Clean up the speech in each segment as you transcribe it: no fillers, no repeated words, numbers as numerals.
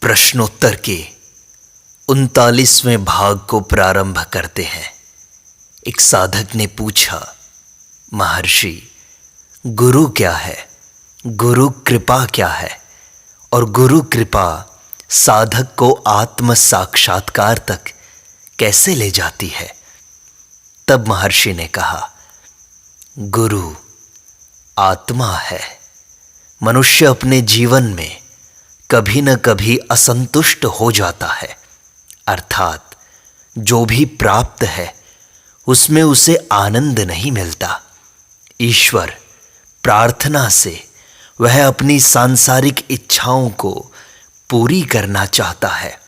प्रश्नोत्तर के 39वें भाग को प्रारंभ करते हैं। एक साधक ने पूछा, महर्षि, गुरु क्या है? गुरु कृपा क्या है? और गुरु कृपा साधक को आत्म साक्षात्कार तक कैसे ले जाती है? तब महर्षि ने कहा, गुरु आत्मा है। मनुष्य अपने जीवन में कभी न कभी असंतुष्ट हो जाता है, अर्थात जो भी प्राप्त है उसमें उसे आनंद नहीं मिलता। ईश्वर प्रार्थना से वह अपनी सांसारिक इच्छाओं को पूरी करना चाहता है।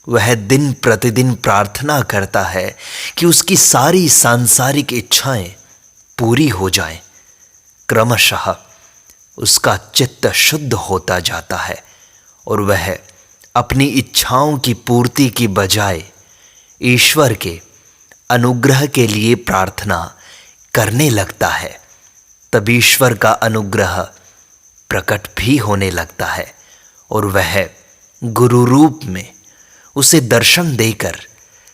वह दिन प्रतिदिन प्रार्थना करता है कि उसकी सारी सांसारिक इच्छाएं पूरी हो जाएं। क्रमशः उसका चित्त शुद्ध होता जाता है और वह अपनी इच्छाओं की पूर्ति की बजाय ईश्वर के अनुग्रह के लिए प्रार्थना करने लगता है। तब ईश्वर का अनुग्रह प्रकट भी होने लगता है और वह गुरु रूप में उसे दर्शन देकर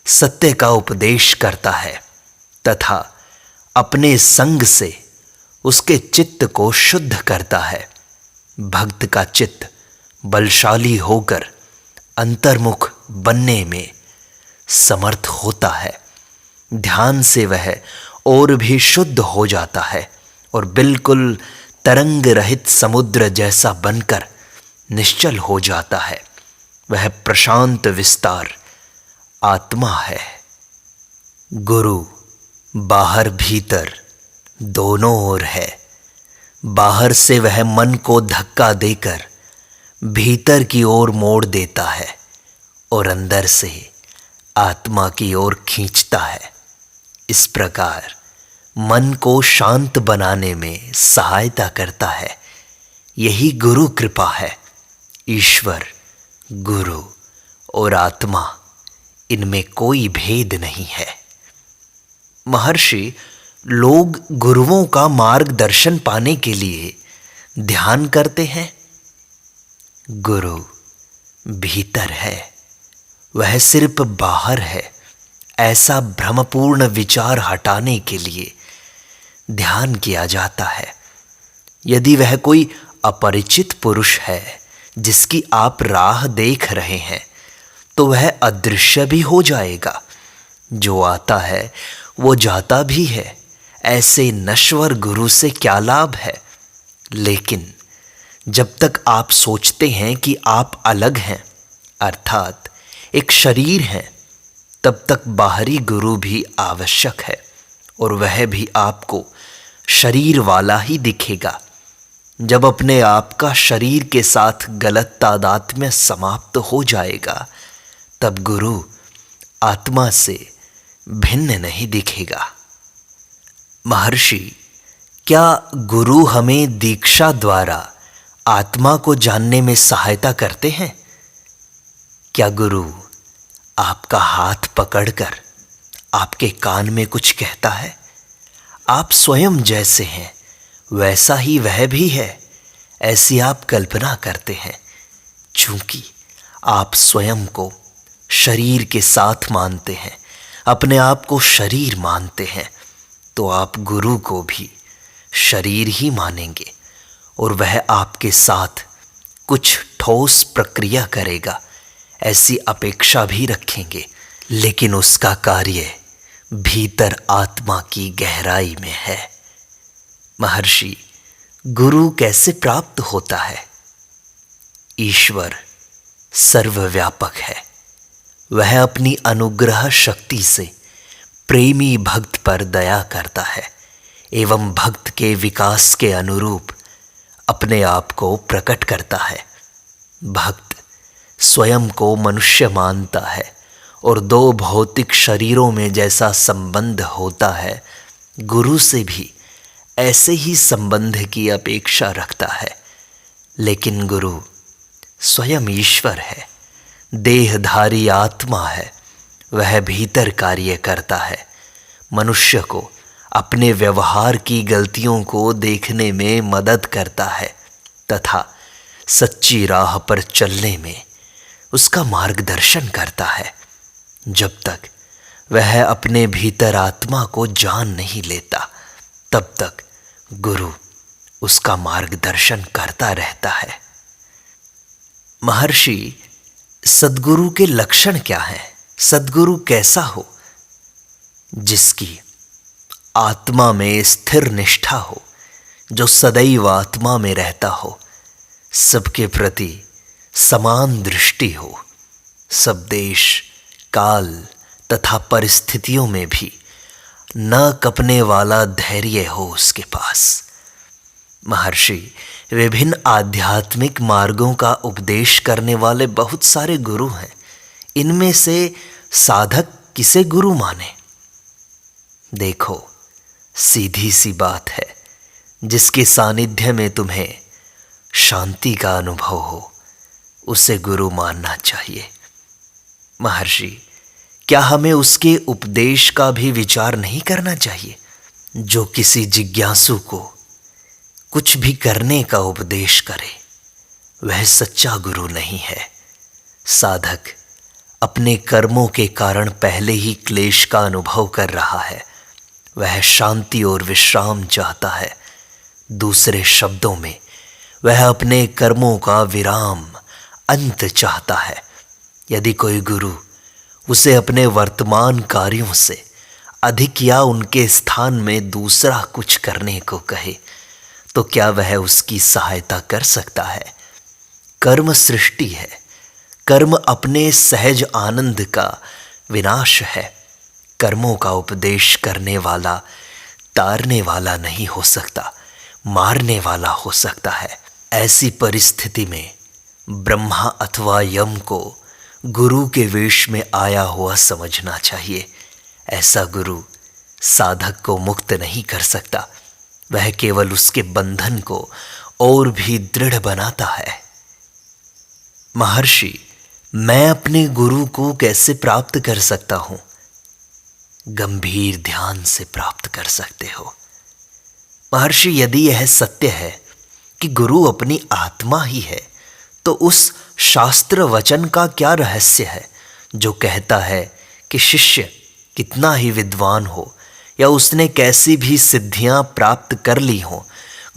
सत्य का उपदेश करता है तथा अपने संग से उसके चित्त को शुद्ध करता है। भक्त का चित्त बलशाली होकर अंतर्मुख बनने में समर्थ होता है। ध्यान से वह और भी शुद्ध हो जाता है और बिल्कुल तरंग रहित समुद्र जैसा बनकर निश्चल हो जाता है। वह प्रशांत विस्तार आत्मा है। गुरु बाहर भीतर दोनों ओर है। बाहर से वह मन को धक्का देकर भीतर की ओर मोड़ देता है और अंदर से आत्मा की ओर खींचता है। इस प्रकार मन को शांत बनाने में सहायता करता है। यही गुरु कृपा है। ईश्वर, गुरु और आत्मा, इनमें कोई भेद नहीं है। महर्षि, लोग गुरुओं का मार्गदर्शन पाने के लिए ध्यान करते हैं। गुरु भीतर है, वह सिर्फ बाहर है, ऐसा भ्रमपूर्ण विचार हटाने के लिए ध्यान किया जाता है। यदि वह कोई अपरिचित पुरुष है जिसकी आप राह देख रहे हैं तो वह अदृश्य भी हो जाएगा। जो आता है वो जाता भी है। ऐसे नश्वर गुरु से क्या लाभ है? लेकिन जब तक आप सोचते हैं कि आप अलग हैं, अर्थात एक शरीर हैं, तब तक बाहरी गुरु भी आवश्यक है और वह भी आपको शरीर वाला ही दिखेगा। जब अपने आप का शरीर के साथ गलत तादात्म्य समाप्त हो जाएगा, तब गुरु आत्मा से भिन्न नहीं दिखेगा। महर्षि, क्या गुरु हमें दीक्षा द्वारा आत्मा को जानने में सहायता करते हैं? क्या गुरु आपका हाथ पकड़कर आपके कान में कुछ कहता है? आप स्वयं जैसे हैं वैसा ही वह भी है, ऐसी आप कल्पना करते हैं। चूंकि आप स्वयं को शरीर के साथ मानते हैं, अपने आप को शरीर मानते हैं, तो आप गुरु को भी शरीर ही मानेंगे और वह आपके साथ कुछ ठोस प्रक्रिया करेगा, ऐसी अपेक्षा भी रखेंगे। लेकिन उसका कार्य भीतर आत्मा की गहराई में है। महर्षि, गुरु कैसे प्राप्त होता है? ईश्वर सर्वव्यापक है। वह अपनी अनुग्रह शक्ति से प्रेमी भक्त पर दया करता है एवं भक्त के विकास के अनुरूप अपने आप को प्रकट करता है। भक्त स्वयं को मनुष्य मानता है और दो भौतिक शरीरों में जैसा संबंध होता है, गुरु से भी ऐसे ही संबंध की अपेक्षा रखता है। लेकिन गुरु स्वयं ईश्वर है, देहधारी आत्मा है। वह भीतर कार्य करता है। मनुष्य को अपने व्यवहार की गलतियों को देखने में मदद करता है तथा सच्ची राह पर चलने में उसका मार्गदर्शन करता है। जब तक वह अपने भीतर आत्मा को जान नहीं लेता, तब तक गुरु उसका मार्गदर्शन करता रहता है। महर्षि, सद्गुरु के लक्षण क्या हैं? सद्गुरु कैसा हो? जिसकी आत्मा में स्थिर निष्ठा हो, जो सदैव आत्मा में रहता हो, सबके प्रति समान दृष्टि हो, सब देश, काल तथा परिस्थितियों में भी न कपने वाला धैर्य हो उसके पास। महर्षि, विभिन्न आध्यात्मिक मार्गों का उपदेश करने वाले बहुत सारे गुरु हैं। इनमें से साधक किसे गुरु माने? देखो, सीधी सी बात है, जिसके सानिध्य में तुम्हें शांति का अनुभव हो, उसे गुरु मानना चाहिए। महर्षि, क्या हमें उसके उपदेश का भी विचार नहीं करना चाहिए? जो किसी जिज्ञासु को कुछ भी करने का उपदेश करे, वह सच्चा गुरु नहीं है। साधक अपने कर्मों के कारण पहले ही क्लेश का अनुभव कर रहा है। वह शांति और विश्राम चाहता है। दूसरे शब्दों में, वह अपने कर्मों का विराम, अंत चाहता है। यदि कोई गुरु उसे अपने वर्तमान कार्यों से अधिक या उनके स्थान में दूसरा कुछ करने को कहे, तो क्या वह उसकी सहायता कर सकता है? कर्म सृष्टि है। कर्म अपने सहज आनंद का विनाश है। कर्मों का उपदेश करने वाला तारने वाला नहीं हो सकता, मारने वाला हो सकता है। ऐसी परिस्थिति में ब्रह्मा अथवा यम को गुरु के वेश में आया हुआ समझना चाहिए। ऐसा गुरु साधक को मुक्त नहीं कर सकता, वह केवल उसके बंधन को और भी दृढ़ बनाता है। महर्षि, मैं अपने गुरु को कैसे प्राप्त कर सकता हूं? गंभीर ध्यान से प्राप्त कर सकते हो। महर्षि, यदि यह सत्य है कि गुरु अपनी आत्मा ही है, तो उस शास्त्र वचन का क्या रहस्य है जो कहता है कि शिष्य कितना ही विद्वान हो या उसने कैसी भी सिद्धियां प्राप्त कर ली हो,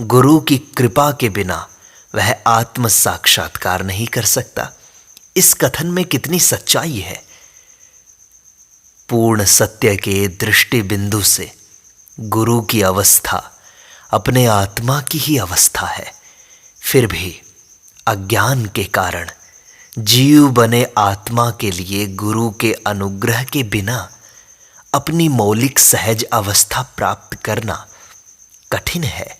गुरु की कृपा के बिना वह आत्म साक्षात्कार नहीं कर सकता? इस कथन में कितनी सच्चाई है। पूर्ण सत्य के दृष्टि बिंदु से गुरु की अवस्था अपने आत्मा की ही अवस्था है। फिर भी अज्ञान के कारण जीव बने आत्मा के लिए गुरु के अनुग्रह के बिना अपनी मौलिक सहज अवस्था प्राप्त करना कठिन है।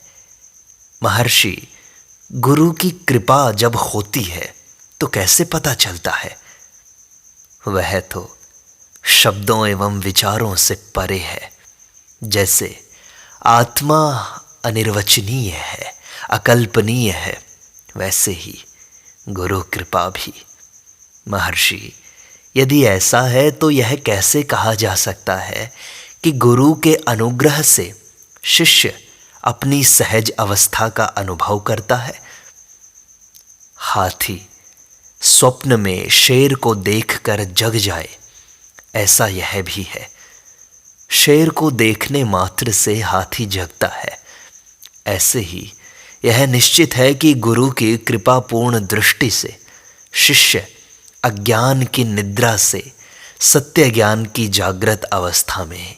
महर्षि, गुरु की कृपा जब होती है तो कैसे पता चलता है? वह तो शब्दों एवं विचारों से परे है। जैसे आत्मा अनिर्वचनीय है, अकल्पनीय है, वैसे ही गुरु कृपा भी। महर्षि, यदि ऐसा है तो यह कैसे कहा जा सकता है कि गुरु के अनुग्रह से शिष्य अपनी सहज अवस्था का अनुभव करता है? हाथी स्वप्न में शेर को देखकर जग जाए, ऐसा यह भी है। शेर को देखने मात्र से हाथी जगता है। ऐसे ही यह निश्चित है कि गुरु की कृपापूर्ण दृष्टि से शिष्य अज्ञान की निद्रा से सत्य ज्ञान की जागृत अवस्था में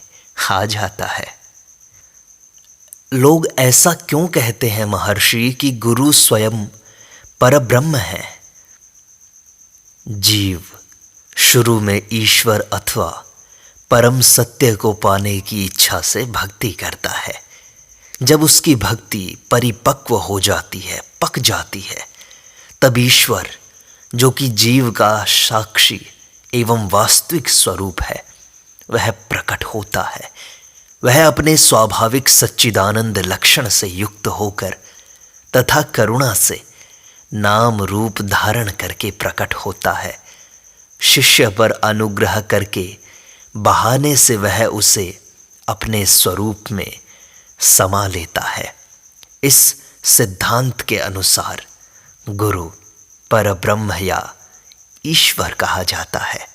आ जाता है। लोग ऐसा क्यों कहते हैं महर्षि कि गुरु स्वयं परब्रह्म है? जीव शुरू में ईश्वर अथवा परम सत्य को पाने की इच्छा से भक्ति करता है। जब उसकी भक्ति परिपक्व हो जाती है, पक जाती है, तब ईश्वर, जो कि जीव का साक्षी एवं वास्तविक स्वरूप है, वह प्रकट होता है। वह अपने स्वाभाविक सच्चिदानंद लक्षण से युक्त होकर तथा करुणा से नाम रूप धारण करके प्रकट होता है। शिष्य पर अनुग्रह करके बहाने से वह उसे अपने स्वरूप में समा लेता है। इस सिद्धांत के अनुसार गुरु परब्रह्म या ईश्वर कहा जाता है।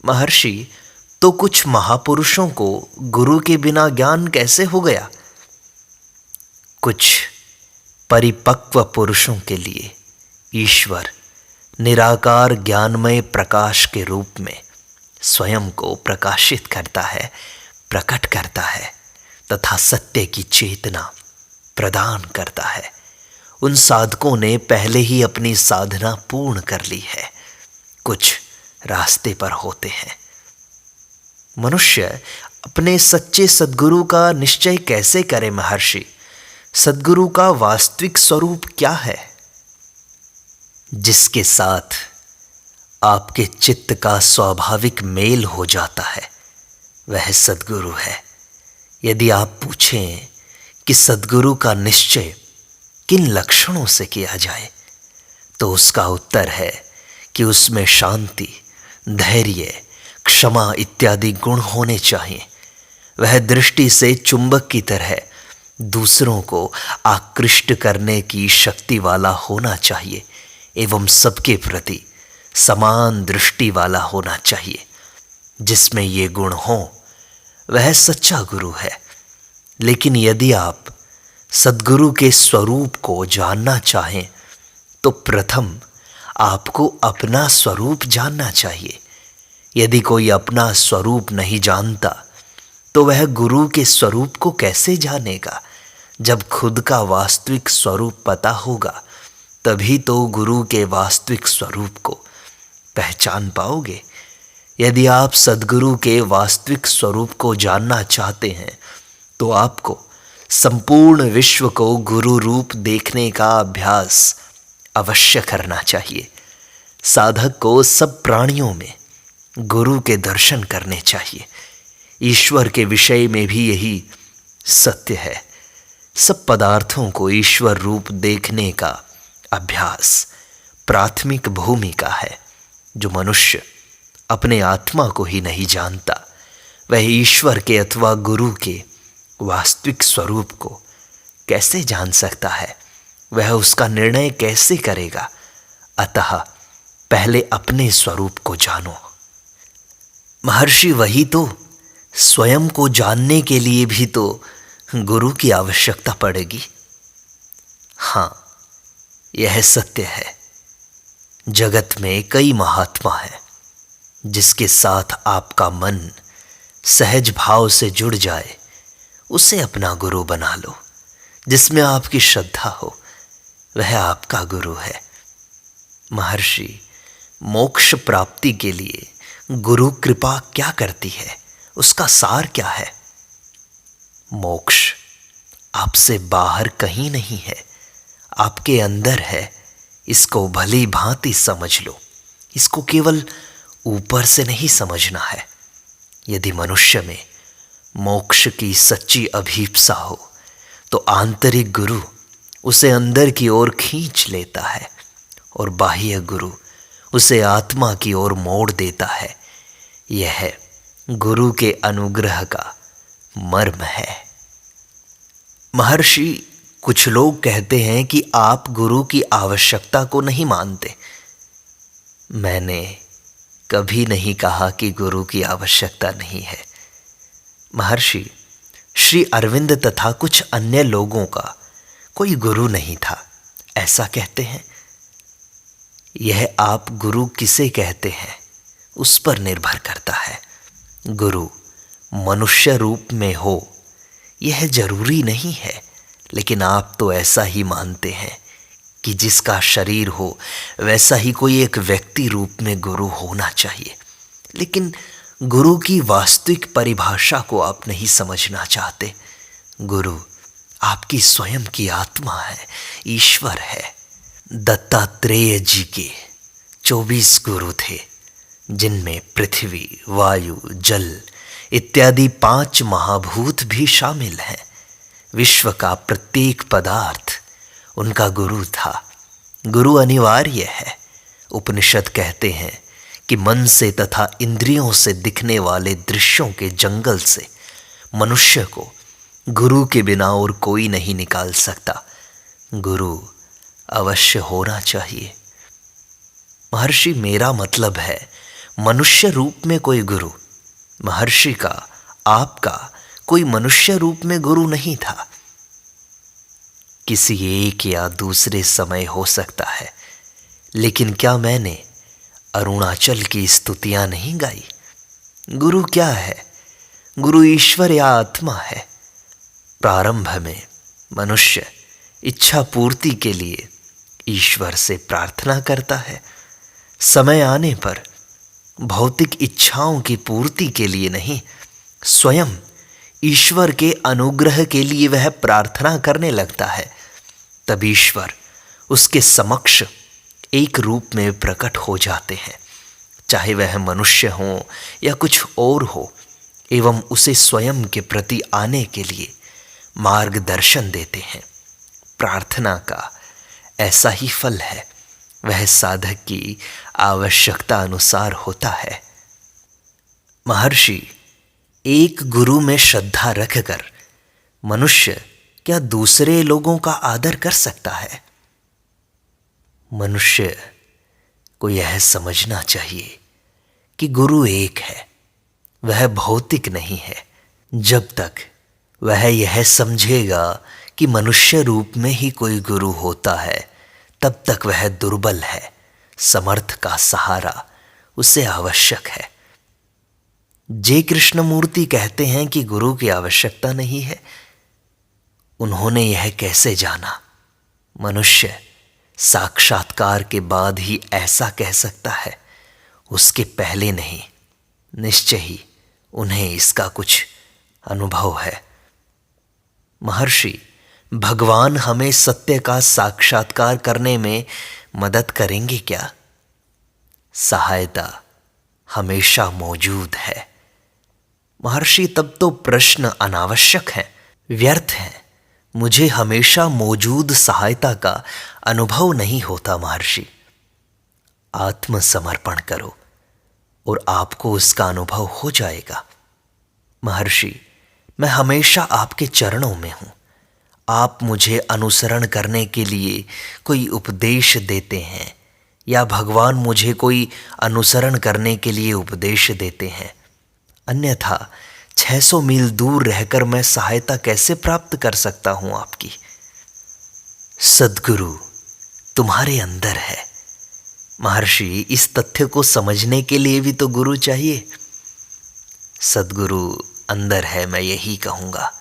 महर्षि, तो कुछ महापुरुषों को गुरु के बिना ज्ञान कैसे हो गया? कुछ परिपक्व पुरुषों के लिए ईश्वर निराकार ज्ञानमय प्रकाश के रूप में स्वयं को प्रकाशित करता है, प्रकट करता है तथा सत्य की चेतना प्रदान करता है। उन साधकों ने पहले ही अपनी साधना पूर्ण कर ली है, कुछ रास्ते पर होते हैं। मनुष्य अपने सच्चे सद्गुरु का निश्चय कैसे करे महर्षि? सद्गुरु का वास्तविक स्वरूप क्या है? जिसके साथ आपके चित्त का स्वाभाविक मेल हो जाता है वह सद्गुरु है। यदि आप पूछें कि सद्गुरु का निश्चय किन लक्षणों से किया जाए, तो उसका उत्तर है कि उसमें शांति, धैर्य, क्षमा इत्यादि गुण होने चाहिए। वह दृष्टि से चुंबक की तरह दूसरों को आकृष्ट करने की शक्ति वाला होना चाहिए एवं सबके प्रति समान दृष्टि वाला होना चाहिए। जिसमें ये गुण हो वह सच्चा गुरु है। लेकिन यदि आप सद्गुरु के स्वरूप को जानना चाहें तो प्रथम आपको अपना स्वरूप जानना चाहिए। यदि कोई अपना स्वरूप नहीं जानता तो वह गुरु के स्वरूप को कैसे जानेगा? जब खुद का वास्तविक स्वरूप पता होगा तभी तो गुरु के वास्तविक स्वरूप को पहचान पाओगे। यदि आप सद्गुरु के वास्तविक स्वरूप को जानना चाहते हैं तो आपको संपूर्ण विश्व को गुरु रूप देखने का अभ्यास अवश्य करना चाहिए। साधक को सब प्राणियों में गुरु के दर्शन करने चाहिए। ईश्वर के विषय में भी यही सत्य है। सब पदार्थों को ईश्वर रूप देखने का अभ्यास प्राथमिक भूमिका है। जो मनुष्य अपने आत्मा को ही नहीं जानता वह ईश्वर के अथवा गुरु के वास्तविक स्वरूप को कैसे जान सकता है? वह उसका निर्णय कैसे करेगा? अतः पहले अपने स्वरूप को जानो। महर्षि, वही तो स्वयं को जानने के लिए भी तो गुरु की आवश्यकता पड़ेगी। हाँ, यह सत्य है। जगत में कई महात्मा हैं जिसके साथ आपका मन सहज भाव से जुड़ जाए उसे अपना गुरु बना लो। जिसमें आपकी श्रद्धा हो वह आपका गुरु है। महर्षि, मोक्ष प्राप्ति के लिए गुरु कृपा क्या करती है? उसका सार क्या है? मोक्ष आपसे बाहर कहीं नहीं है, आपके अंदर है। इसको भली भांति समझ लो। इसको केवल ऊपर से नहीं समझना है। यदि मनुष्य में मोक्ष की सच्ची अभीप्सा हो तो आंतरिक गुरु उसे अंदर की ओर खींच लेता है और बाह्य गुरु उसे आत्मा की ओर मोड़ देता है। यह गुरु के अनुग्रह का मर्म है। महर्षि, कुछ लोग कहते हैं कि आप गुरु की आवश्यकता को नहीं मानते। मैंने कभी नहीं कहा कि गुरु की आवश्यकता नहीं है। महर्षि, श्री अरविंद तथा कुछ अन्य लोगों का कोई गुरु नहीं था, ऐसा कहते हैं। यह आप गुरु किसे कहते हैं उस पर निर्भर करता है। गुरु मनुष्य रूप में हो यह जरूरी नहीं है, लेकिन आप तो ऐसा ही मानते हैं कि जिसका शरीर हो वैसा ही कोई एक व्यक्ति रूप में गुरु होना चाहिए। लेकिन गुरु की वास्तविक परिभाषा को आप नहीं समझना चाहते। गुरु आपकी स्वयं की आत्मा है, ईश्वर है। दत्तात्रेय जी के 24 गुरु थे, जिनमें पृथ्वी, वायु, जल इत्यादि 5 महाभूत भी शामिल हैं। विश्व का प्रत्येक पदार्थ उनका गुरु था। गुरु अनिवार्य है। उपनिषद कहते हैं कि मन से तथा इंद्रियों से दिखने वाले दृश्यों के जंगल से मनुष्य को गुरु के बिना और कोई नहीं निकाल सकता। गुरु अवश्य होना चाहिए। महर्षि, मेरा मतलब है मनुष्य रूप में कोई गुरु। महर्षि का, आपका कोई मनुष्य रूप में गुरु नहीं था। किसी एक या दूसरे समय हो सकता है, लेकिन क्या मैंने अरुणाचल की स्तुतियां नहीं गाई? गुरु क्या है? गुरु ईश्वर या आत्मा है। प्रारंभ में मनुष्य इच्छा पूर्ति के लिए ईश्वर से प्रार्थना करता है। समय आने पर भौतिक इच्छाओं की पूर्ति के लिए नहीं, स्वयं ईश्वर के अनुग्रह के लिए वह प्रार्थना करने लगता है। तब ईश्वर उसके समक्ष एक रूप में प्रकट हो जाते हैं, चाहे वह मनुष्य हो या कुछ और हो, एवं उसे स्वयं के प्रति आने के लिए मार्गदर्शन देते हैं। प्रार्थना का ऐसा ही फल है, वह साधक की आवश्यकता अनुसार होता है। महर्षि, एक गुरु में श्रद्धा रखकर मनुष्य क्या दूसरे लोगों का आदर कर सकता है? मनुष्य को यह समझना चाहिए कि गुरु एक है, वह भौतिक नहीं है। जब तक वह यह समझेगा कि मनुष्य रूप में ही कोई गुरु होता है, तब तक वह दुर्बल है। समर्थ का सहारा उसे आवश्यक है। जे कृष्णमूर्ति कहते हैं कि गुरु की आवश्यकता नहीं है। उन्होंने यह कैसे जाना? मनुष्य साक्षात्कार के बाद ही ऐसा कह सकता है, उसके पहले नहीं। निश्चय ही उन्हें इसका कुछ अनुभव है। महर्षि, भगवान हमें सत्य का साक्षात्कार करने में मदद करेंगे क्या? सहायता हमेशा मौजूद है। महर्षि, तब तो प्रश्न अनावश्यक है, व्यर्थ है। मुझे हमेशा मौजूद सहायता का अनुभव नहीं होता। महर्षि, आत्मसमर्पण करो और आपको उसका अनुभव हो जाएगा। महर्षि, मैं हमेशा आपके चरणों में हूं। आप मुझे अनुसरण करने के लिए कोई उपदेश देते हैं, या भगवान मुझे कोई अनुसरण करने के लिए उपदेश देते हैं। अन्यथा 600 मील दूर रहकर मैं सहायता कैसे प्राप्त कर सकता हूं आपकी? सद्गुरु तुम्हारे अंदर है। महर्षि, इस तथ्य को समझने के लिए भी तो गुरु चाहिए। सद्गुरु अंदर है, मैं यही कहूंगा।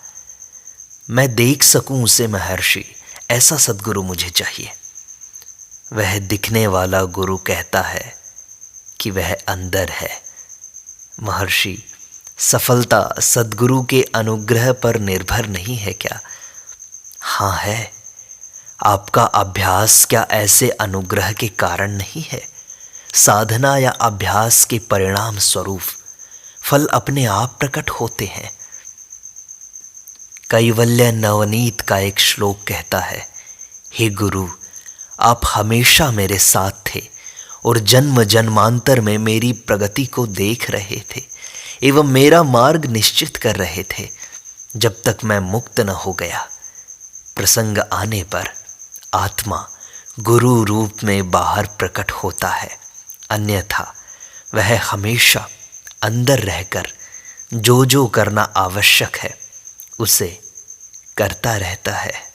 मैं देख सकूं उसे महर्षि, ऐसा सद्गुरु मुझे चाहिए। वह दिखने वाला गुरु कहता है कि वह अंदर है। महर्षि, सफलता सद्गुरु के अनुग्रह पर निर्भर नहीं है क्या? हाँ है। आपका अभ्यास क्या ऐसे अनुग्रह के कारण नहीं है? साधना या अभ्यास के परिणाम स्वरूप फल अपने आप प्रकट होते हैं। कैवल्य नवनीत का एक श्लोक कहता है, हे गुरु, आप हमेशा मेरे साथ थे और जन्म जन्मांतर में मेरी प्रगति को देख रहे थे एवं मेरा मार्ग निश्चित कर रहे थे, जब तक मैं मुक्त न हो गया। प्रसंग आने पर आत्मा गुरु रूप में बाहर प्रकट होता है, अन्यथा वह हमेशा अंदर रहकर जो जो करना आवश्यक है उसे करता रहता है।